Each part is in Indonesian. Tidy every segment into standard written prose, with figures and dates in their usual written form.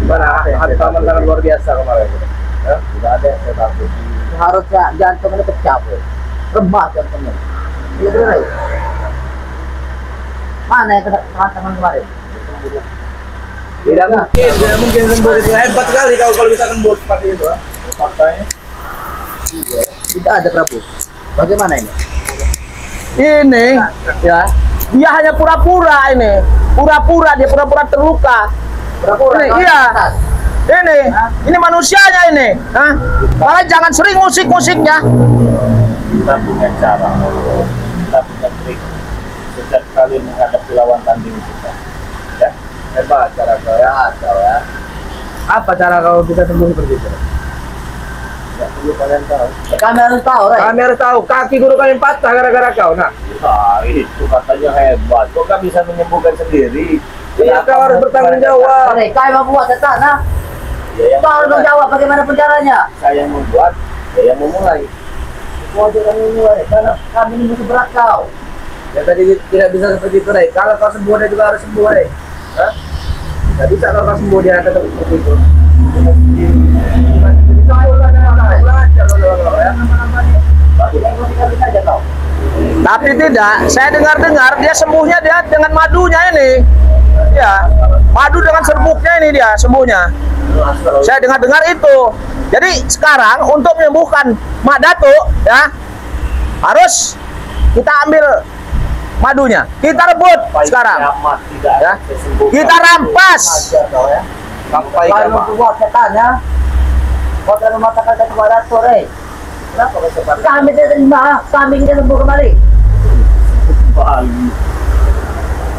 Mana? Hantaman sangat luar biasa kemarin. Ya, tidak ada yang saya takut. Harusnya jantungnya pecah, bro. Remah jantungnya. Iya benar. Mana yang kena tangan kemarin? Tidak mungkin sembuh itu. Hebat sekali kalau bisa sembuh seperti itu. Faktanya. Tidak ada Prabu. Bagaimana ini? Ini ya, dia hanya pura-pura ini. Pura-pura, dia pura-pura terluka. Pura-pura. Ini, iya. Ini manusianya ini. Hah? Malah jangan sering musik-musiknya. Kita punya cara, kita punya trik setiap kali menghadapi lawan tanding kita. Ya, hebat cara kau ya, Apa cara kau bisa sembuh seperti itu? Ya, perlu kalian tahu. Kami harus tahu, Ray. Kami harus tahu kaki guru kalian patah gara-gara kau. Nah, Itu katanya hebat. Kok kan bisa menyembuhkan sendiri? iya kau harus bertanggung jawab. Ray, kami membuat setan, nah. Ya, yang Kau harus memulai. menjawab bagaimana caranya. Saya yang membuat, saya yang memulai. Kau jangan memulai, karena kami ini musuh berat kau. Ya tadi tidak bisa seperti itu, Ray. Kalau kau sembuh, dia juga harus sembuh, Ray. Hah? Tidak bisa kalau kau sembuh, dia tetap seperti itu. Tapi tidak, saya dengar-dengar dia sembuhnya dia dengan madunya ini. Ya, madu dengan serbuknya ini dia sembuhnya. Saya dengar-dengar itu. Jadi sekarang untuk menyembuhkan Mak Datuk ya, harus kita ambil madunya. Kita rebut sekarang. Ya. Kita rampas. Sampai Kalau kiamat. membuat setan, ya. Kau telah mematahkan kepada Datuk, Ray. Kenapa kau seperti Kami tidak terima, kami ingin sembuh kembali. kembali?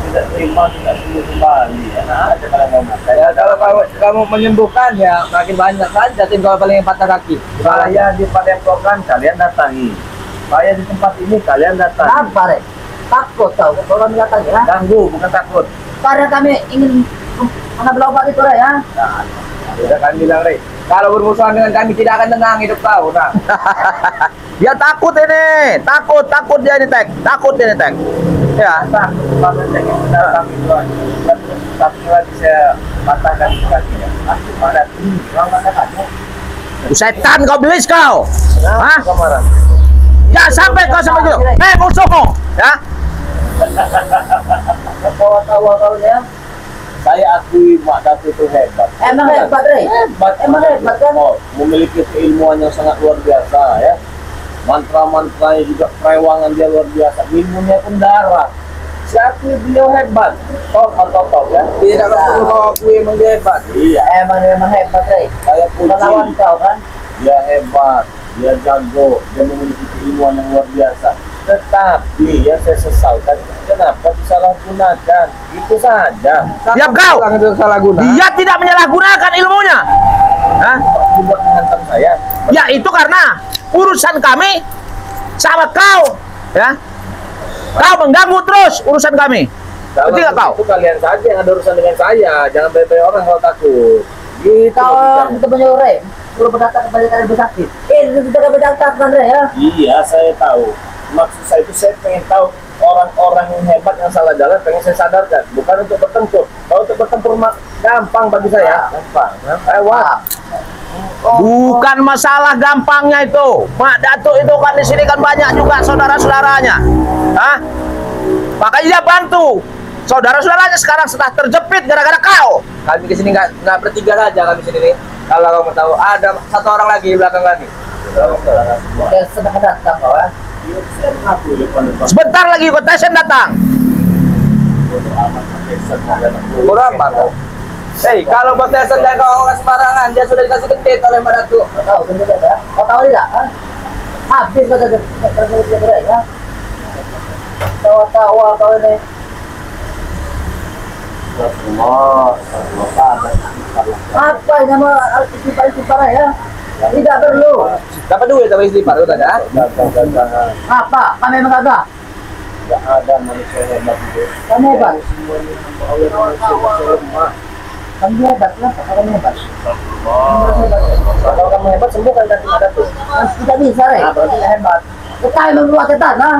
Tidak terima, tidak sembuh kembali. Enak aja kalian ngomong. Ya kalau kamu menyembuhkan ya makin banyak saja tim kalau paling patah kaki. Saya di Padepokan kalian datangi. Saya di tempat ini kalian datangi. Apa, Ray? Takut tahu, kalau kami datang, ya. Ganggu, bukan takut. Karena kami ingin mengambil obat itu, Ray, ya. Nah, sudah kan bilang, Rey. Kalau bermusuhan dengan kami tidak akan tenang hidup kau. Nah. Dia takut ini, takut dia ini Tek, takut ini Tek. Ya. Takut banget yang kita kami tuan. Tapi lagi saya patahkan kakinya. Aku pada ini, orang katakannya. Setan kau belis kau. Hah? Kenapa kemarin? Ya sampai kau sampai itu. Musuhmu, ya. Tawa kau, ya. Saya akui Mak Datuk itu hebat. Emang hebat, Ray. Hebat. Emang hebat, kan? Oh, memiliki keilmuan yang sangat luar biasa ya. Mantra-mantranya juga perewangan dia luar biasa. Ilmunya pun darah. Saya akui beliau hebat. Top ya. Tidak perlu kau akui emang dia hebat. Iya. Emang hebat, Ray. Saya puji. Melawan kau, kan? Dia hebat. Dia jago. Dia memiliki keilmuan yang luar biasa. Tetapi yang saya sesalkan kenapa disalahgunakan. Itu saja. Ya kau. Salah guna. Dia tidak menyalahgunakan ilmunya. Hah? Buat menghantam saya. Ya itu karena urusan kami sama kau, ya. Kau mengganggu terus urusan kami. Kalau Betul nggak kau? itu kalian saja yang ada urusan dengan saya. Jangan banyak orang kalau takut. Gitu. Kau logikanya. kita punya Ray. Suruh berdatang kepada kalian bersakit. Kita berdatang, kan, Ray, ya. Iya, saya tahu. Maksud saya itu saya pengen tahu orang-orang yang hebat yang salah jalan pengen saya sadarkan. Bukan untuk bertempur. Kalau untuk bertempur gampang bagi saya. Gampang. Lewat. Bukan masalah gampangnya itu. Mak Datuk itu kan di sini kan banyak juga saudara-saudaranya. Hah? Makanya dia bantu. Saudara-saudaranya sekarang setelah terjepit gara-gara kau. Kami di sini nggak bertiga saja kami sini. Kalau kamu tahu ada satu orang lagi di belakang kami. Yang sedang datang, kau, ya. Sebentar lagi kota Tesen datang. Kurang kau. Hei, kalau buat Tesen jangan kau ngomong sembarangan. Dia sudah dikasih gentit oleh Mbak Datuk. Kau tahu, kan, ya. Kau tahu tidak, kan? Habis kau terjadi, Ray, ya. Tawa-tawa kau ini. Apa yang nama istighfar, ya? Tidak perlu. Dapat duit sama istighfar itu tadi, ah? Apa? Kami memang kagak. Tidak ada manusia hebat itu. Kami hebat. Semuanya hamba Allah manusia lemah. Kami hebat, kenapa? Kami hebat. Kalau kamu hebat sembuhkan kaki Mak Datuk. Tidak bisa, Ray. Nah, berarti tidak hebat. Kita yang membuat setan, ha?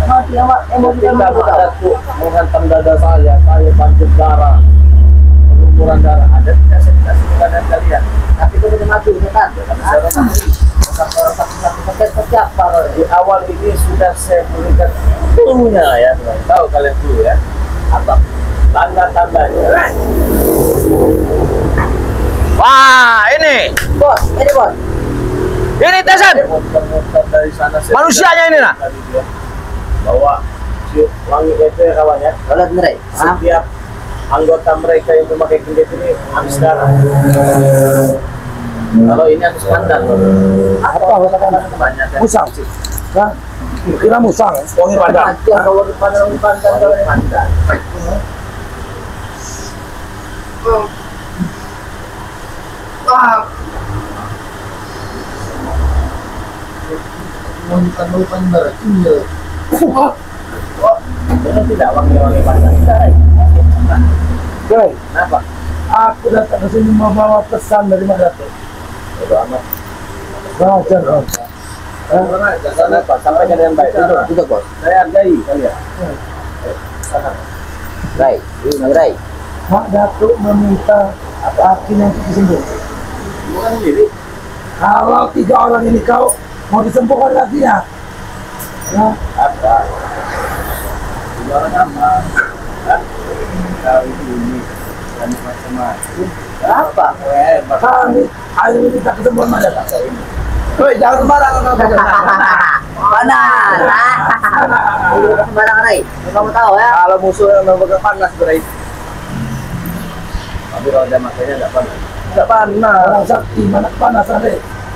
Mati emosi Ketika kamu Mak tahu. Datuk menghantam dada saya banjir darah. campuran darah ada tidak saya tidak sebutkan dan kalian. Tapi itu punya maju kan? Setiap di awal ini sudah saya berikan dulunya ya, tahu kalian dulu ya. Apa tanda-tandanya? Wah, ini. Bos, ini bos. Ini Tesan. Dari sana saya Manusianya ini nah. bahwa si wangi itu ya kawan ya. Kalau bener, Setiap anggota mereka yang memakai kulit ini habis darah. Kalau ini habis pandan. apa Kebanyakan. Musang. Nah, kira musang, wangi pandan. Kalau di pandan, kalau di pandan. Ini tidak wangi-wangi pandan. Oke, Kenapa? aku datang ke sini membawa pesan dari Madato. Bodo amat. Belajar, Om. Kenapa? Sampaikan dengan baik. Duduk bos. Saya hargai kalian. Sana. Rai, ini Rai. Mak Datuk meminta hakim yang disembuh. Bukan sendiri. Kalau 3 orang ini kau mau disembuhkan lagi ya? Nah, Apa? Orang apa? Kau ini dan macam-macam. Kenapa? kami ayo minta kesembuhan Madato. Woi, jangan sembarangan kau. Panas. Sembarangan Rai. Kamu tahu ya? Kalau musuh yang memegang panas berai. Tapi kalau ada matanya tidak panas. Tidak panas, orang sakti mana panas ada.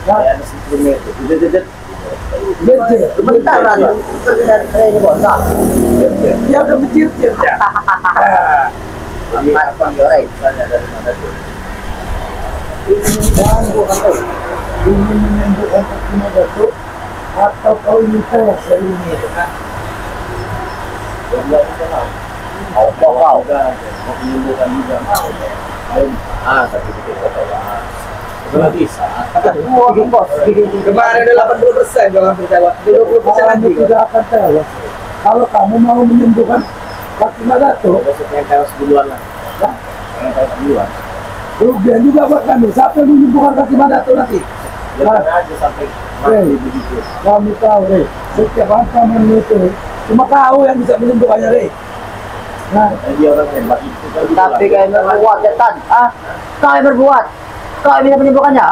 Saya ada sebelumnya itu. Dedet. Bece, Bentaran. Rai ini bos. dia udah mencir-cir ya. Kami apa Rai? Saya dari mana tu? Dan bukan ini menyembuhkan kaki Madato atau kau ini tes dari ini. Yang kenal. Apa kau? Mau menyembuhkan juga mau. Tapi kita tahu. Tidak bisa. Bos. Kemarin ada 80% jangan percaya. 20% Kamu lagi. tidak akan tewas. Kalau kamu mau menyembuhkan kaki Madato, Besok yang tewas duluan lah. Yang tewas duluan. kerugian juga buat kami. Siapa yang menyembuhkan kaki Madato nanti? Jangan aja sampai mati begitu. Kami tahu, Rey. Setiap hantaman itu, cuma kau yang bisa menyembuhkannya, Rey. Nah, Jadi orang hebat itu kan. Tapi kau yang berbuat ya Tan. Kau yang berbuat. Kau yang bisa menyembuhkannya.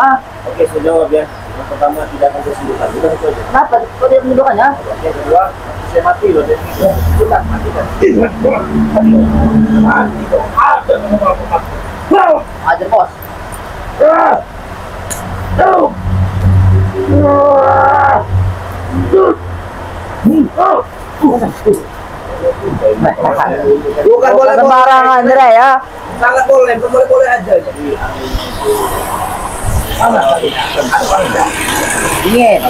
Oke, saya jawab ya. Yang pertama tidak akan kesembuhan. Udah itu aja. Kenapa? Kau tidak menyembuhkannya? Yang kedua, saya mati loh. Jadi sudah mati kan. mati kau. Ada yang mau aku mati. Wow! Ajar bos. Ah! Oh! Ah! Oh! Bukan boleh Sembarangan Rai ya. sangat boleh, boleh aja. Jadi Dingin.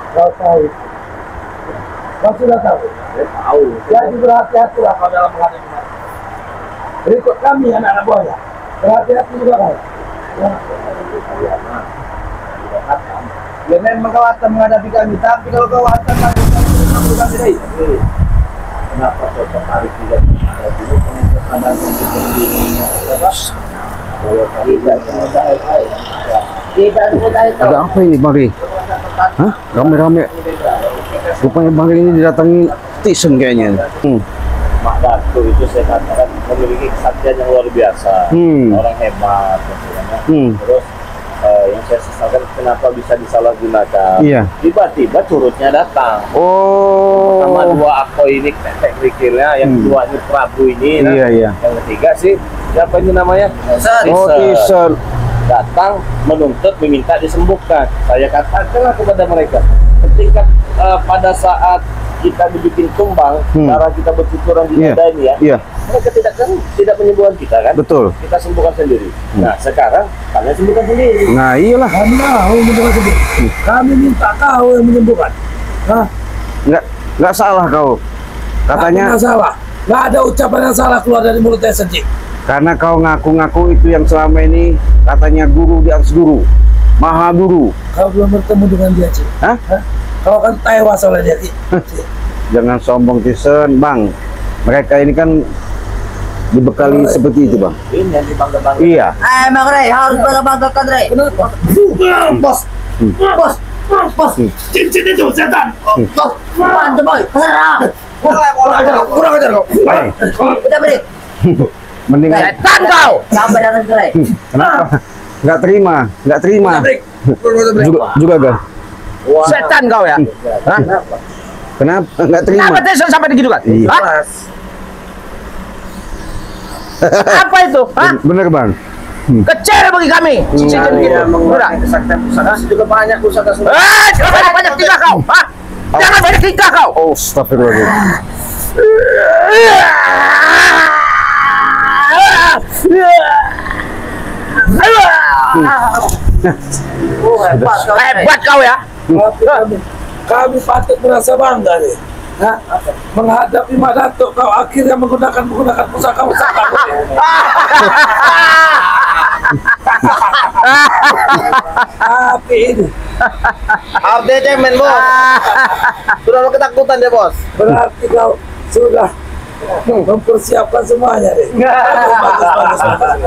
Kau tahu. Kau sudah tahu. tahu. Jadi berhati-hatilah kau dalam menghadapi mati. Berikut kami anak-anak buahnya. Berhati-hati juga kau. Ya. Ya memang kau akan menghadapi kami, tapi kalau kau akan melakukan tidak itu. Kenapa kau tertarik tidak menghadapi ada Tidak mudah itu. Ada apa ini Bang Ri? Hah? Rame-rame. Rupanya Bang Ri ini didatangi Tyson kayaknya. Mak Dato itu saya katakan memiliki kesaktian yang luar biasa, orang hebat, terus yang saya sesalkan kenapa bisa disalahgunakan. Iya. Tiba-tiba curutnya datang. Oh. Sama 2 ako ini teknik rikilnya, yang kedua ini Prabu ini, Iya, iya. yang ketiga sih siapa ini namanya? Oh, Tyson. Datang menuntut meminta disembuhkan. Saya katakanlah kepada mereka, ketika pada saat kita dibikin tumbang, cara kita bercucuran di Iya. dada ini ya, Iya, mereka tidak menyembuhkan kita kan? betul. Kita sembuhkan sendiri. Nah sekarang kalian sembuhkan sendiri. Nah, iyalah. Kami mau menyembuhkan sendiri. Kami minta kau yang menyembuhkan. Hah? Nggak salah kau. Aku Katanya nggak salah. Nggak ada ucapan yang salah keluar dari mulut Tyson, Cik. Karena kau ngaku-ngaku itu yang selama ini katanya guru di atas guru, maha guru. Kau belum bertemu dengan dia, Cik. Hah? Kau kan tewas oleh dia, Cik. Jangan sombong Tyson, Bang. Mereka ini kan dibekali seperti itu, Bang. Ini yang dibangga-bangga. Iya. Emang Rey, harus bangga-banggakan Rey. Kenapa? Bos, bos, bos. Cincin itu setan. Bos, bantu boy, serang. Kurang ajar kau. Udah beri. Mending Setan kau. Sampai datang ke Rey. kenapa? Nggak terima. Juga kan? Setan kau ya. Hah? Kenapa? Nggak terima. Kenapa Tyson sampai begitu kan? Iya. Hah? Apa itu? Hah? Bener, Bang. Kecil bagi kami. Cincin begitu. Udah. Pusaka juga banyak pusaka semua. Jangan banyak tingkah kau. Hah? Jangan banyak tingkah kau. Oh, astagfirullahaladzim. Hebat kau ya. Kami patut merasa bangga nih. Nah, menghadapi Madato kau akhirnya menggunakan pusaka. Tapi ini Update cemen, Bos. Sudah lo ketakutan dia, Bos. berarti kau sudah mempersiapkan semuanya nih. Bagus.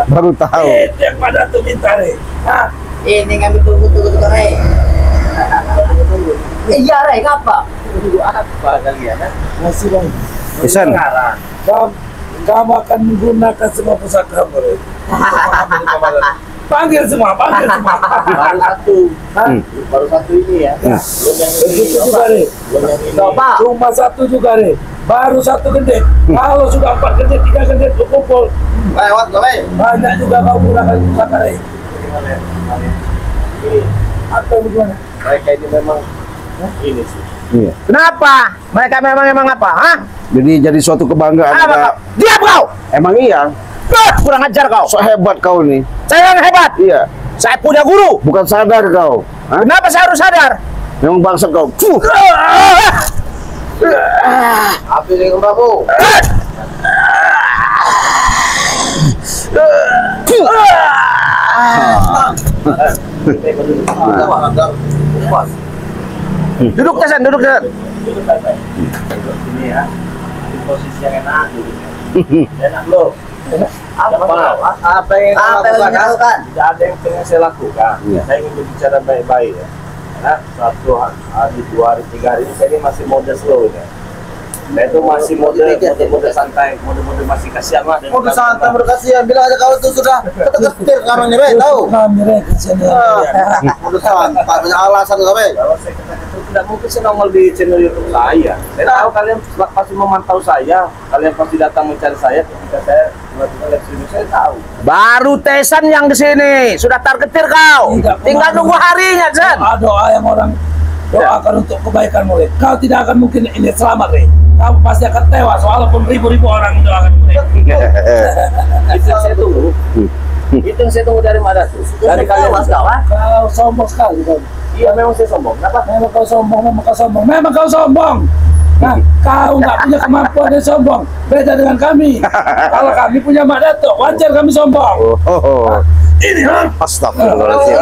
Baru tahu. Itu yang Madato minta nih. Nah, Ini kami tunggu Rey. Iya Rey, ngapa? Apa kalian? masih bang. Tyson, Kamu akan menggunakan semua pusaka Rey. Panggil semua. Baru satu. Baru satu ini ya. Begitu juga Rey. Coba. Cuma satu juga Rey. Baru satu gede. Kalau sudah 4 gede, 3 gede kumpul. Lewat lo, Banyak juga kau menggunakan pusaka Rey. Atau bagaimana? Mereka ini memang ini sih. iya. Kenapa? Mereka memang apa? Hah? Jadi suatu kebanggaan. Apa kau? Diam kau. Emang iya. Kurang ajar kau. So hebat kau nih. Saya yang hebat. Iya. Saya punya guru. Bukan sadar kau. Hah? Kenapa saya harus sadar? Memang bangsa kau. Api dengan Prabu. Duduk Tyson, duduk Tyson. Ini ya. Di posisi yang enak gitu. Enak lo. Apa yang Apa yang lakukan? dilakukan? Tidak ada yang pengen saya lakukan. Iya. Saya ingin berbicara baik-baik ya. Karena 1 hari, 2 hari, 3 hari ini saya ini masih mode slow ya. Saya itu masih mode santai, mode masih kasihan lah. Mode santai, mode kasihan. Bila aja kau itu sudah ketir kamarnya, Be, tahu? Kami Rey kesian dengan Mode santai, banyak alasan kau, Be. Kalau saya kata-kata tidak mungkin saya nongol di channel YouTube saya. Saya tahu kalian pasti memantau saya, kalian pasti datang mencari saya ketika saya melakukan live streaming, saya tahu. Baru Tyson yang di sini. Sudah targetir kau. Tidak, Tinggal nunggu harinya, Zen. doa yang orang doakan untuk kebaikan Rey. Kau tidak akan mungkin ini selamat Rey. Kamu pasti akan tewas walaupun ribu-ribu orang mendoakan Rey. Itu yang saya tunggu. Itu yang saya tunggu dari mana tuh? Dari kalian. Kau sombong sekali kau. Iya, memang saya sombong. Kenapa? Memang kau sombong. Nah, kau nggak punya kemampuan dan sombong. Beda dengan kami. Kalau kami punya Madato, wajar kami sombong. Oh. Ini kan? Astagfirullahaladzim.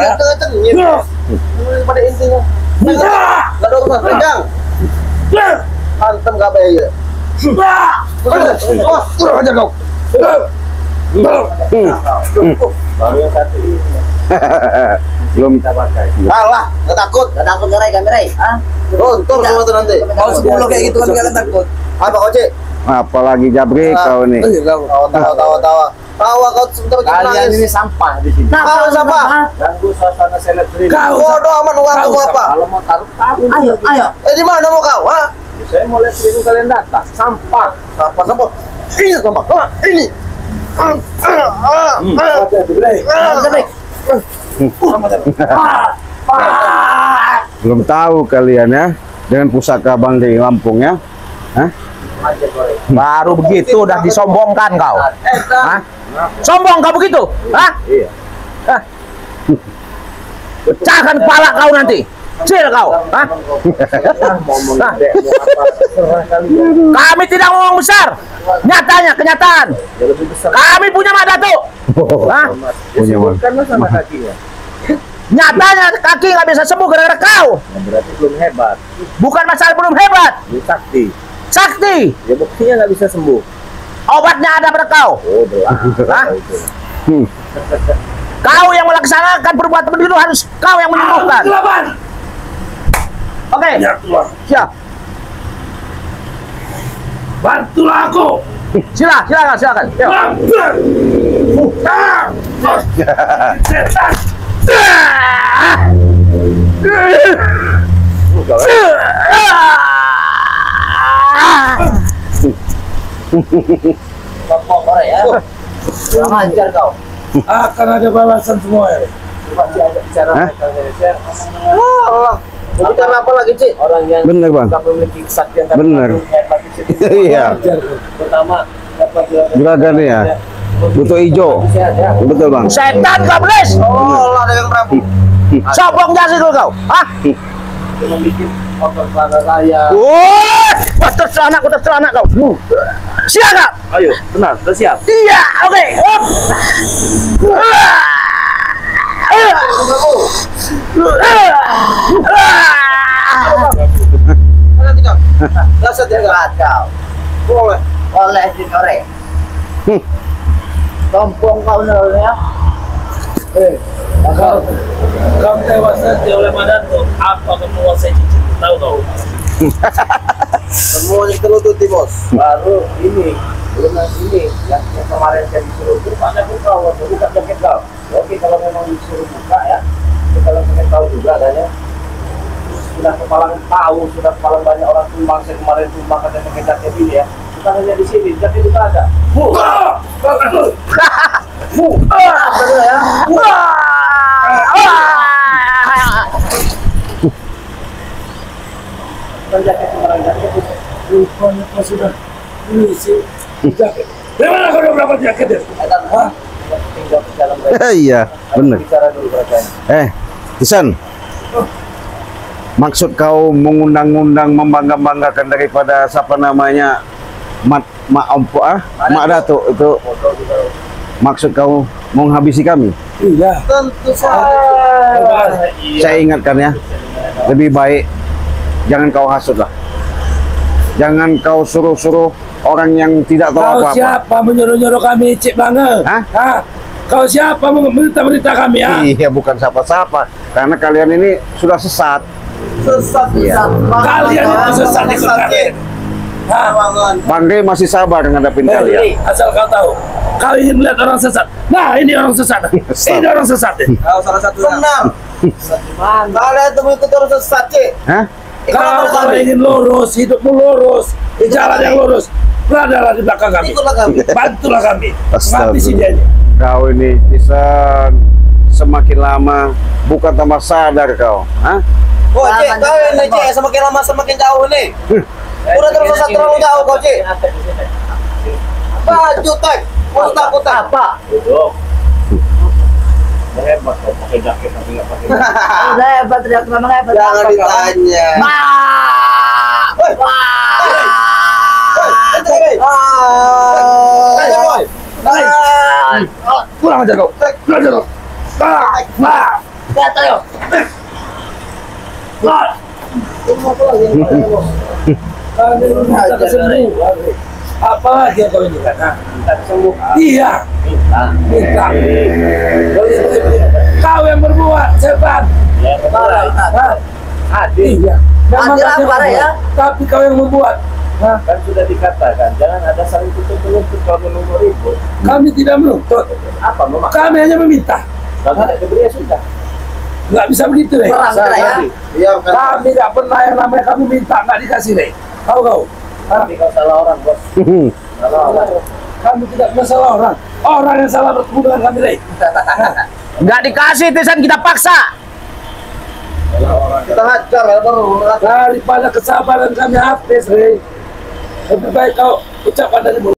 Pada intinya. Gak ada urusan, pegang. Hantem gak bayar. Wah, kurang aja kau. Baru yang satu ini. Belum. Kita pakai. Alah, gak takut Rey, kami Rey. Ah, Untung semua tuh nanti. kalau 10 kayak gitu kan kalian takut. Apa kau, Cik? Apalagi Jabri kau nih. Tawa kau sebentar kalian ini sampah di sini. Nah, Kau sampah. ah, Ganggu suasana selebgram. Kau Bodoh amat uang kamu apa? Kalau mau taruh taruh. Ayo. Di mana mau kau? Ha? Saya mau lihat streaming kalian datang. Sampah. Ini sampah. Ini. Rey. Belum tahu kalian ya dengan pusaka Bang di Lampung ya. Hah? Baru begitu udah disombongkan kau. Hah? Sombong kau begitu? Hah? Iya. Hah? Pecahkan kepala kau nanti. Sil kau, hah? Nah, kami tidak ngomong besar. Nyatanya, kenyataan. Kami punya Mak Datuk. Hah? Punya Mak. Karena sama kakinya. Nyatanya kaki nggak bisa sembuh gara-gara kau. Berarti belum hebat. Bukan masalah belum hebat. Ini sakti. Sakti. Ya buktinya nggak bisa sembuh. Obatnya ada pada kau. Oh, belah. Hah? Kau yang melaksanakan perbuatan begitu harus kau yang menyembuhkan. Oke. Ya Tuhan, Siap. bantulah aku. Silakan. Yuk. Setan. Kurang ajar kau. Akan ada balasan semua ya. Bukan apa lagi, Cik? Orang yang Bener, Bang. nggak memiliki kesaktian dan Bener. hebat itu. Iya. Pertama, dapat Juragan ya. Butuh hijau. Betul, Bang. Setan kau belis. Oh, lah dengan Prabu. Sombong jasi kau. Hah? Membikin motor celana saya. Wah, tercelana kau. Siap kau? Ayo, tenang, sudah siap. Iya, oke. Hop. Langsung jaga kau. Boleh. Oleh dinorek. Sombong kau ya. Kau tewas nanti oleh Mak Datuk. Apa menguasai cincin? Tahu kau? Semuanya terututi, Bos. Baru ini, belum ini yang kemarin saya disuruh buka jaket kau, buka jaket kau. Oke, kalau memang disuruh buka ya, kalau jaket kau juga adanya. Sudah kepalang tahu, sudah kepalang banyak orang tumbang. Saya kemarin tumbang katanya pakai jaket ini ya. Bukan hanya di sini, jaket itu ada. Bukan jaket kemarin, jaket itu. Rupanya kau sudah mengisi jaket. Dari mana kau udah berapa jaket ya? Hah? Tinggal di dalam Iya, bener. bicara dulu mereka. Tisan. Maksud kau mengundang-undang membangga-banggakan daripada siapa namanya Mak Datuk itu, maksud kau menghabisi kami? Iya. Tentu saja. Saya ingatkan ya, lebih baik jangan kau hasut lah. Jangan kau suruh-suruh orang yang tidak tahu Kau apa-apa. siapa menyuruh-nyuruh kami cik banget? Hah? Hah? Kau siapa memberita-berita kami ya? Iya, bukan siapa-siapa. Karena kalian ini sudah sesat. Sesat. Kalian itu sesat ikut kami. Hah? Bang Rey masih sabar ngadapin kalian. Asal kau tahu, kau ingin melihat orang sesat. Nah, ini orang sesat. Ini orang sesat. Kau salah satu senang. Kalian itu mengikuti orang sesat, Cik. Hah? Kalau ingin lurus, hidupmu lurus, di jalan yang lurus, beradalah di belakang kami. Ikutlah kami. Bantulah kami. Astagfirullah. Menghabisi dia ini. Kau ini Tisan, semakin lama bukan tambah sadar kau. Hah? Oh, Cik, kau ini, Cik, semakin lama semakin jauh nih. Udah tersesat terlalu jauh kau, Cik. Baju, Tek. Kau takut, Tek. Apa? Duduk. Hebat kau pakai jaket tapi nggak pakai. Udah hebat, teriak memang hebat. Jangan ditanya. Kurang aja kau. Kurang aja kau. Kata yo. Kami minta kesembuhan. Apa lagi yang kau inginkan? Minta kesembuhan. Iya, minta. Kau yang berbuat, setan. Ya, betul. Adil. Iya. Memang Adil kau apa, yang ya? membuat, tapi kau yang membuat. Nah, Kan sudah dikatakan, jangan ada saling tutup-menutup kalau menunggu ribut. kami tidak menuntut. Apa memaksa? Kami hanya meminta. Kalau tidak diberi ya sudah. Nggak bisa begitu, deh. Perang kita ya. Iya, kan. Kami nggak pernah yang namanya kami minta, nggak dikasih, deh. Tahu kau? Tapi kau salah orang, Bos. Salah orang. Kami tidak pernah salah orang. Orang yang salah bertemu dengan kami, deh. Nggak dikasih, Tisan, kita paksa. Kita hajar ya, baru. Daripada kesabaran kami habis, deh. Lebih baik kau ucapkan dari mulut.